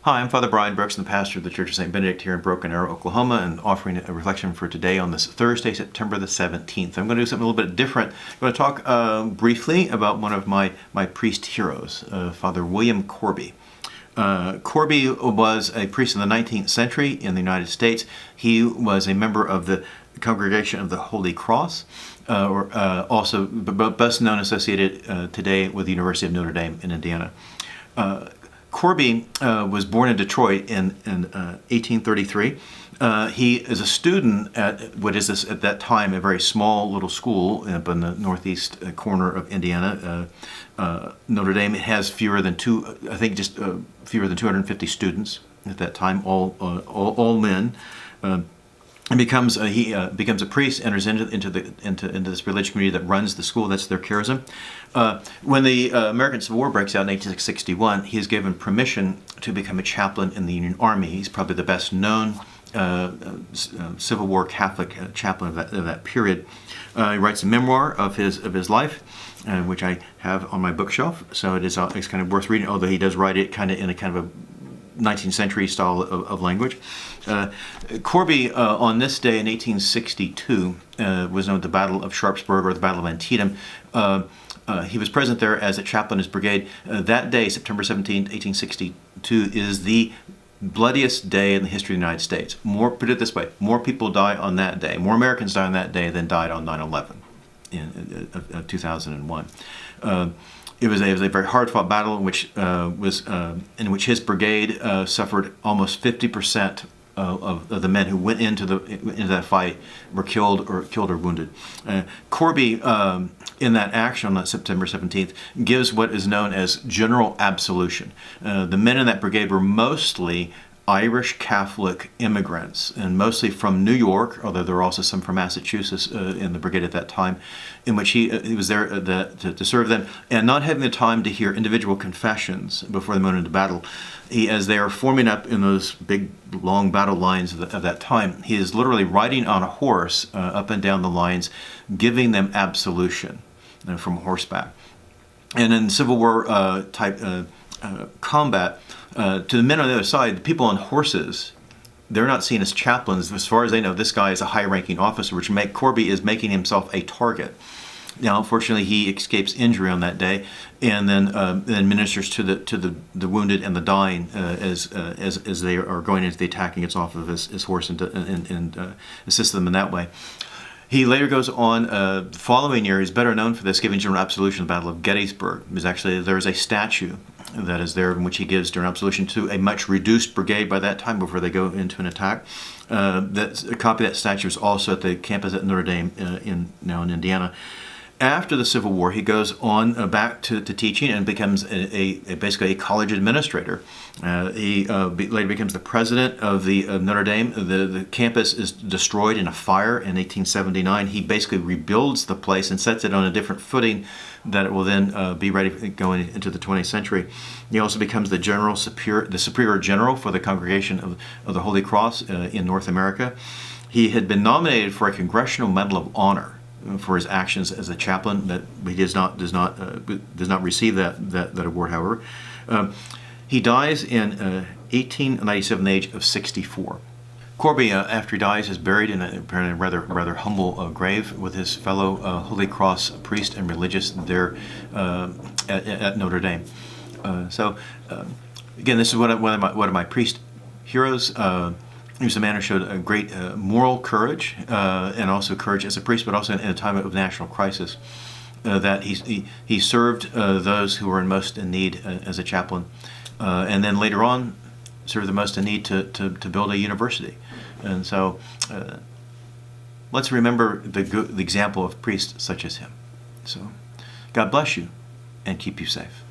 Hi, I'm Father Brian Brooks, the pastor of the Church of St. Benedict here in Broken Arrow, Oklahoma, and offering a reflection for today on this Thursday, September the 17th. I'm going to do something a little bit different. I'm going to talk briefly about one of my priest heroes, Father William Corby. Corby was a priest in the 19th century in the United States. He was a member of the Congregation of the Holy Cross, also best known associated today with the University of Notre Dame in Indiana. Corby was born in Detroit in 1833. He is a student at what is this at that time a very small little school up in the northeast corner of Indiana. Notre Dame has fewer than fewer than 250 students at that time, all men. And he becomes a priest, enters into this religious community that runs the school. That's their charism. When the American Civil War breaks out in 1861, he is given permission to become a chaplain in the Union Army. He's probably the best known Civil War Catholic chaplain of that period. He writes a memoir of his life, which I have on my bookshelf. So it's kind of worth reading. Although he does write it kind of in a kind of a 19th century style of language. Corby, on this day in 1862, was known as the Battle of Sharpsburg or the Battle of Antietam. He was present there as a chaplain in his brigade. That day, September 17, 1862, is the bloodiest day in the history of the United States. Put it this way, more people die on that day, more Americans die on that day than died on 9/11 in 2001. It was a very hard-fought battle in which his brigade suffered almost 50% of the men who went into that fight were killed or wounded. Corby, in that action on that September 17th, gives what is known as general absolution. The men in that brigade were mostly Irish Catholic immigrants, and mostly from New York, although there were also some from Massachusetts in the brigade at that time, in which he was there to serve them, and not having the time to hear individual confessions before they went into battle. As they are forming up in those big, long battle lines of that time, he is literally riding on a horse up and down the lines, giving them absolution from horseback. And in Civil War type combat, to the men on the other side, the people on horses, they're not seen as chaplains. As far as they know, this guy is a high-ranking officer, which Corby is making himself a target. Now, unfortunately, he escapes injury on that day, and then ministers to the wounded and the dying as they are going into the attack and gets off of his horse and assists them in that way. He later goes on, the following year, he's better known for this, giving general absolution in the Battle of Gettysburg. There's a statue that is there in which he gives general absolution to a much reduced brigade by that time before they go into an attack. A copy of that statue is also at the campus at Notre Dame now in Indiana. After the Civil War, he goes on back to teaching and becomes basically a college administrator. He later becomes the president of Notre Dame. The campus is destroyed in a fire in 1879. He basically rebuilds the place and sets it on a different footing that it will then be ready going into the 20th century. He also becomes the superior general for the Congregation of the Holy Cross in North America. He had been nominated for a Congressional Medal of Honor for his actions as a chaplain, but he does not receive that award. However, he dies in 1897, the age of 64. Corby, after he dies, is buried in a rather humble grave with his fellow Holy Cross priest and religious there at Notre Dame. Again, this is one of my priest heroes. He was a man who showed a great moral courage and also courage as a priest, but also in a time of national crisis. That he served those who were most in need as a chaplain, and then later on served the most in need to build a university. And so let's remember the example of priests such as him. So God bless you and keep you safe.